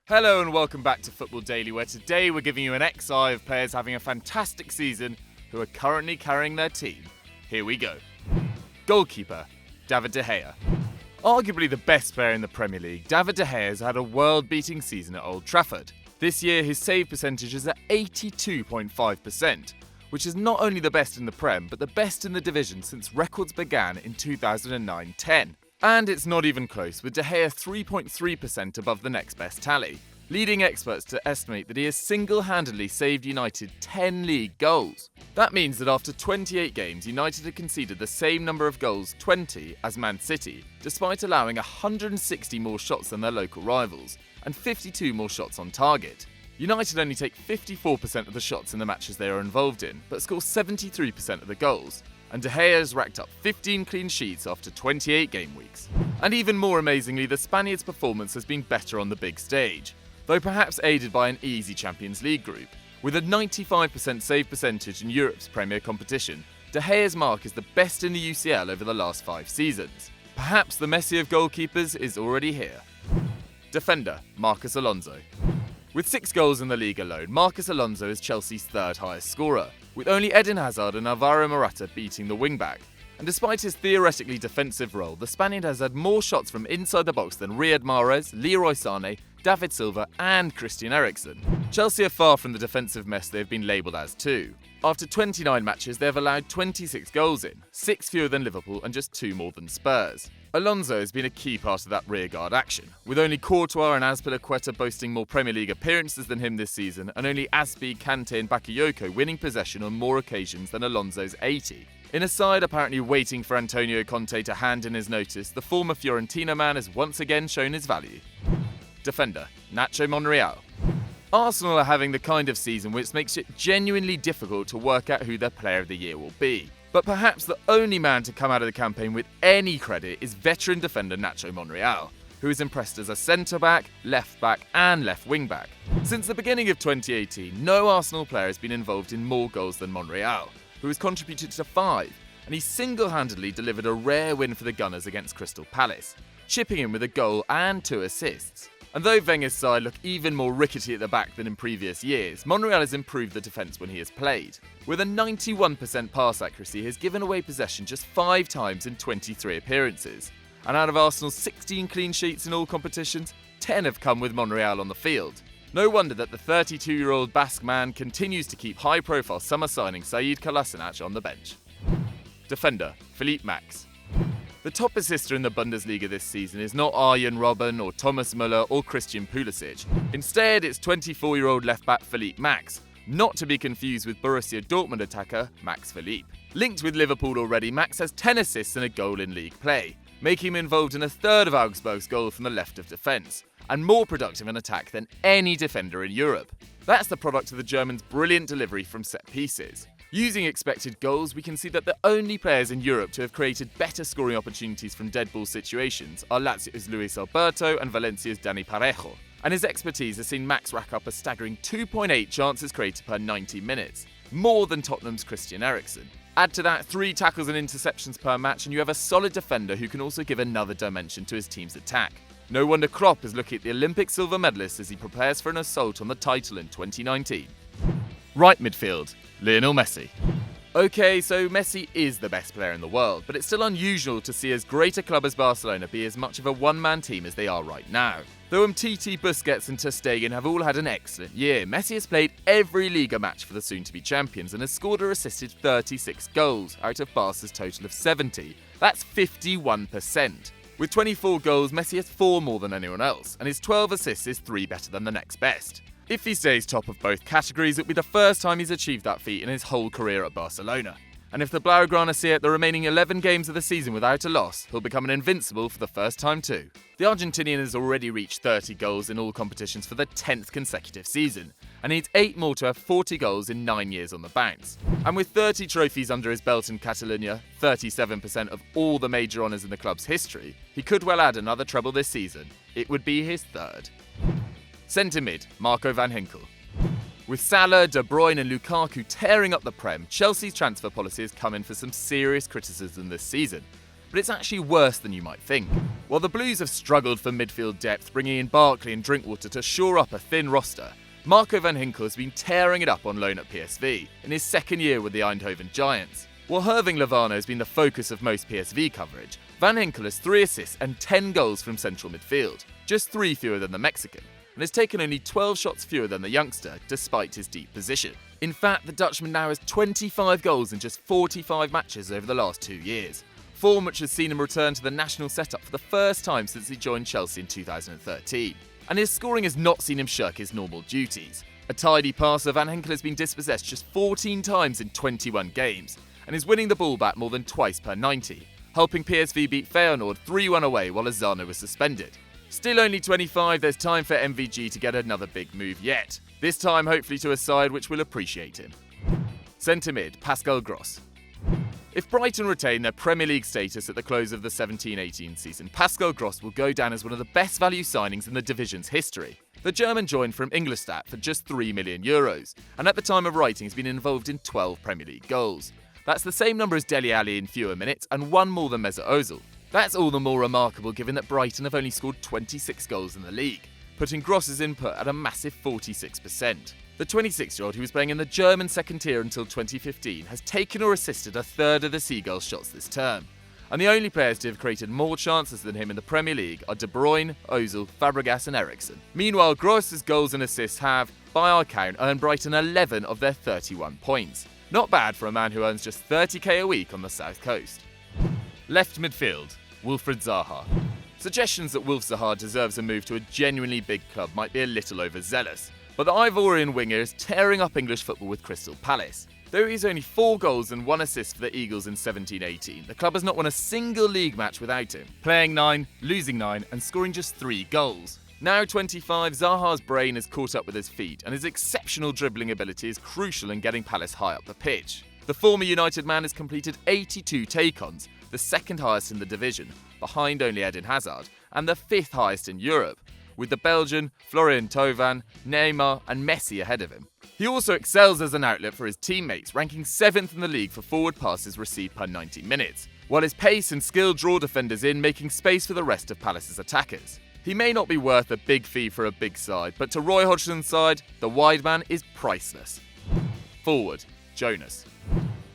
Hello and welcome back to Football Daily, where today we're giving you an XI of players having a fantastic season who are currently carrying their team. Here we go. Goalkeeper, David De Gea. Arguably the best player in the Premier League, David De Gea has had a world-beating season at Old Trafford. This year his save percentage is at 82.5%, which is not only the best in the Prem, but the best in the division since records began in 2009-10. And it's not even close, with De Gea 3.3% above the next best tally, leading experts to estimate that he has single-handedly saved United 10 league goals. That means that after 28 games, United had conceded the same number of goals, 20, as Man City, despite allowing 160 more shots than their local rivals, and 52 more shots on target. United only take 54% of the shots in the matches they are involved in, but score 73% of the goals. And De Gea has racked up 15 clean sheets after 28 game weeks. And even more amazingly, the Spaniard's performance has been better on the big stage, though perhaps aided by an easy Champions League group. With a 95% save percentage in Europe's premier competition, De Gea's mark is the best in the UCL over the last 5 seasons. Perhaps the Messi of goalkeepers is already here. Defender, Marcos Alonso. With 6 goals in the league alone, Marcos Alonso is Chelsea's third highest scorer, with only Eden Hazard and Alvaro Morata beating the wingback. And despite his theoretically defensive role, the Spaniard has had more shots from inside the box than Riyad Mahrez, Leroy Sané, David Silva and Christian Eriksen. Chelsea are far from the defensive mess they've been labelled as too. After 29 matches, they have allowed 26 goals in, 6 fewer than Liverpool and just 2 more than Spurs. Alonso has been a key part of that rearguard action, with only Courtois and Azpilicueta boasting more Premier League appearances than him this season, and only Azpi, Kante and Bakayoko winning possession on more occasions than Alonso's 80. In a side apparently waiting for Antonio Conte to hand in his notice, the former Fiorentina man has once again shown his value. Defender, Nacho Monreal. Arsenal are having the kind of season which makes it genuinely difficult to work out who their player of the year will be. But perhaps the only man to come out of the campaign with any credit is veteran defender Nacho Monreal, who has impressed as a centre-back, left-back and left wing-back. Since the beginning of 2018, no Arsenal player has been involved in more goals than Monreal, who has contributed to 5, and he single-handedly delivered a rare win for the Gunners against Crystal Palace, chipping in with a goal and 2 assists. And though Wenger's side look even more rickety at the back than in previous years, Monreal has improved the defence when he has played. With a 91% pass accuracy, he has given away possession just 5 times in 23 appearances. And out of Arsenal's 16 clean sheets in all competitions, 10 have come with Monreal on the field. No wonder that the 32-year-old Basque man continues to keep high-profile summer signing Said Kolasinac on the bench. Defender, Philipp Max. The top assister in the Bundesliga this season is not Arjen Robben or Thomas Müller or Christian Pulisic. Instead, it's 24-year-old left-back Philipp Max, not to be confused with Borussia Dortmund attacker Max Philipp. Linked with Liverpool already, Max has 10 assists and a goal in league play, making him involved in a third of Augsburg's goal from the left of defence, and more productive in attack than any defender in Europe. That's the product of the Germans' brilliant delivery from set pieces. Using expected goals, we can see that the only players in Europe to have created better scoring opportunities from dead ball situations are Lazio's Luis Alberto and Valencia's Dani Parejo. And his expertise has seen Max rack up a staggering 2.8 chances created per 90 minutes, more than Tottenham's Christian Eriksen. Add to that 3 tackles and interceptions per match and you have a solid defender who can also give another dimension to his team's attack. No wonder Klopp is looking at the Olympic silver medalist as he prepares for an assault on the title in 2019. Right midfield, Lionel Messi. Okay, so Messi is the best player in the world, but it's still unusual to see as great a club as Barcelona be as much of a one-man team as they are right now. Though Umtiti, Busquets and Ter Stegen have all had an excellent year, Messi has played every Liga match for the soon-to-be champions and has scored or assisted 36 goals out of Barca's total of 70. That's 51%. With 24 goals, Messi has 4 more than anyone else, and his 12 assists is 3 better than the next best. If he stays top of both categories, it'll be the first time he's achieved that feat in his whole career at Barcelona. And if the Blaugrana see it the remaining 11 games of the season without a loss, he'll become an invincible for the first time too. The Argentinian has already reached 30 goals in all competitions for the 10th consecutive season, and needs 8 more to have 40 goals in 9 years on the bounce. And with 30 trophies under his belt in Catalonia, 37% of all the major honours in the club's history, he could well add another treble this season. It would be his 3rd. Centre mid, Marco van Ginkel. With Salah, De Bruyne and Lukaku tearing up the Prem, Chelsea's transfer policy has come in for some serious criticism this season. but it's actually worse than you might think. While the Blues have struggled for midfield depth, bringing in Barkley and Drinkwater to shore up a thin roster, Marco van Ginkel has been tearing it up on loan at PSV in his second year with the Eindhoven Giants. While Herving Levano has been the focus of most PSV coverage, Van Ginkel has 3 assists and 10 goals from central midfield, just 3 fewer than the Mexican, and has taken only 12 shots fewer than the youngster despite his deep position. In fact, the Dutchman now has 25 goals in just 45 matches over the last 2 years, form which has seen him return to the national setup for the first time since he joined Chelsea in 2013. And his scoring has not seen him shirk his normal duties. A tidy passer, Van Ginkel has been dispossessed just 14 times in 21 games, and is winning the ball back more than twice per 90, helping PSV beat Feyenoord 3-1 away while Lozano was suspended. Still only 25, there's time for MVG to get another big move yet, this time hopefully to a side which will appreciate him. Centre mid, Pascal Gross. If Brighton retain their Premier League status at the close of the 17-18 season, Pascal Gross will go down as one of the best value signings in the division's history. The German joined from Ingolstadt for just €3 million, and at the time of writing has been involved in 12 Premier League goals. That's the same number as Dele Alli in fewer minutes and 1 more than Mesut Ozil. That's all the more remarkable given that Brighton have only scored 26 goals in the league, putting Gross's input at a massive 46%. The 26-year-old, who was playing in the German second tier until 2015, has taken or assisted a third of the Seagulls' shots this term. And the only players to have created more chances than him in the Premier League are De Bruyne, Ozil, Fabregas and Eriksen. Meanwhile, Gross's goals and assists have, by our count, earned Brighton 11 of their 31 points. Not bad for a man who earns just 30k a week on the south coast. Left midfield, Wilfried Zaha. Suggestions that Wilf Zaha deserves a move to a genuinely big club might be a little overzealous, but the Ivorian winger is tearing up English football with Crystal Palace. Though he's only 4 goals and 1 assist for the Eagles in 17-18, the club has not won a single league match without him, playing 9, losing 9 and scoring just 3 goals. Now 25, Zaha's brain has caught up with his feet and his exceptional dribbling ability is crucial in getting Palace high up the pitch. The former United man has completed 82 take-ons, the second highest in the division, behind only Eden Hazard, and the 5th highest in Europe, with the Belgian, Florian Thauvin, Neymar and Messi ahead of him. He also excels as an outlet for his teammates, ranking 7th in the league for forward passes received per 90 minutes, while his pace and skill draw defenders in, making space for the rest of Palace's attackers. He may not be worth a big fee for a big side, but to Roy Hodgson's side, the wide man is priceless. Forward, Jonas.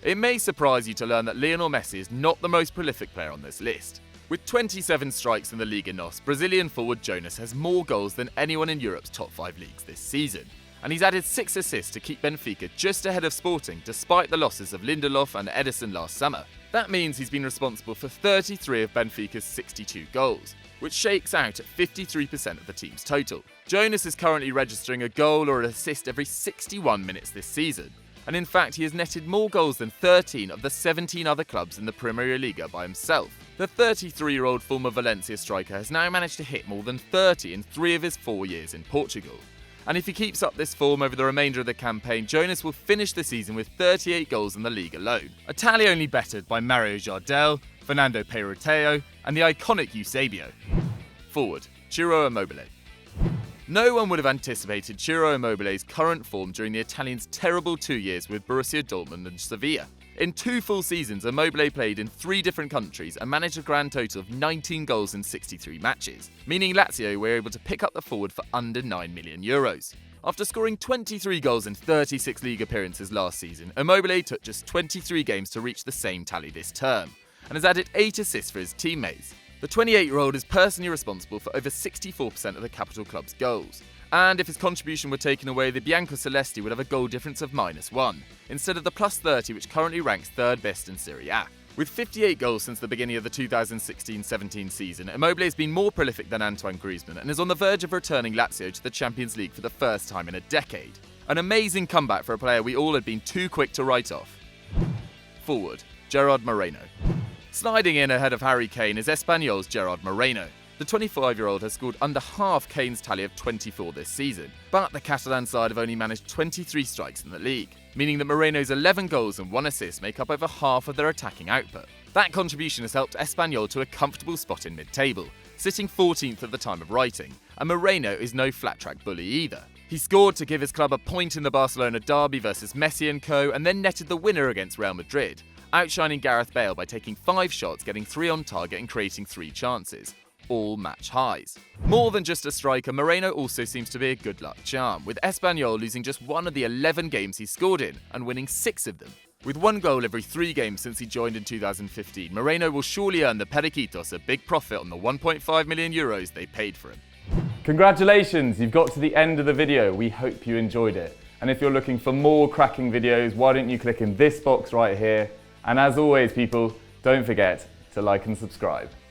It may surprise you to learn that Lionel Messi is not the most prolific player on this list. With 27 strikes in the Liga NOS, Brazilian forward Jonas has more goals than anyone in Europe's top 5 leagues this season. And he's added 6 assists to keep Benfica just ahead of Sporting despite the losses of Lindelof and Ederson last summer. That means he's been responsible for 33 of Benfica's 62 goals, which shakes out at 53% of the team's total. Jonas is currently registering a goal or an assist every 61 minutes this season. And in fact, he has netted more goals than 13 of the 17 other clubs in the Premier Liga by himself. The 33-year-old former Valencia striker has now managed to hit more than 30 in 3 of his 4 years in Portugal. And if he keeps up this form over the remainder of the campaign, Jonas will finish the season with 38 goals in the league alone. A tally only bettered by Mario Jardel, Fernando Peiroteo and the iconic Eusebio. Forward, Ciro Immobile. No one would have anticipated Ciro Immobile's current form during the Italians' terrible 2 years with Borussia Dortmund and Sevilla. In 2 full seasons, Immobile played in 3 different countries and managed a grand total of 19 goals in 63 matches, meaning Lazio were able to pick up the forward for under €9 million. After scoring 23 goals in 36 league appearances last season, Immobile took just 23 games to reach the same tally this term, and has added 8 assists for his teammates. The 28-year-old is personally responsible for over 64% of the capital club's goals. And if his contribution were taken away, the Biancocelesti would have a goal difference of -1, instead of the +30 which currently ranks 3rd best in Serie A. With 58 goals since the beginning of the 2016-17 season, Immobile has been more prolific than Antoine Griezmann and is on the verge of returning Lazio to the Champions League for the first time in a decade. An amazing comeback for a player we all had been too quick to write off. Forward, Gerard Moreno. Sliding in ahead of Harry Kane is Espanyol's Gerard Moreno. The 25-year-old has scored under half Kane's tally of 24 this season, but the Catalan side have only managed 23 strikes in the league, meaning that Moreno's 11 goals and 1 assist make up over half of their attacking output. That contribution has helped Espanyol to a comfortable spot in mid-table, sitting 14th at the time of writing, and Moreno is no flat-track bully either. He scored to give his club a point in the Barcelona derby versus Messi and co, and then netted the winner against Real Madrid. outshining Gareth Bale by taking 5 shots, getting 3 on target and creating 3 chances. All match highs. More than just a striker, Moreno also seems to be a good luck charm, with Espanyol losing just 1 of the 11 games he scored in and winning 6 of them. With 1 goal every 3 games since he joined in 2015, Moreno will surely earn the Periquitos a big profit on the €1.5 million they paid for him. Congratulations, you've got to the end of the video. We hope you enjoyed it. And if you're looking for more cracking videos, why don't you click in this box right here? And as always, people, don't forget to like and subscribe.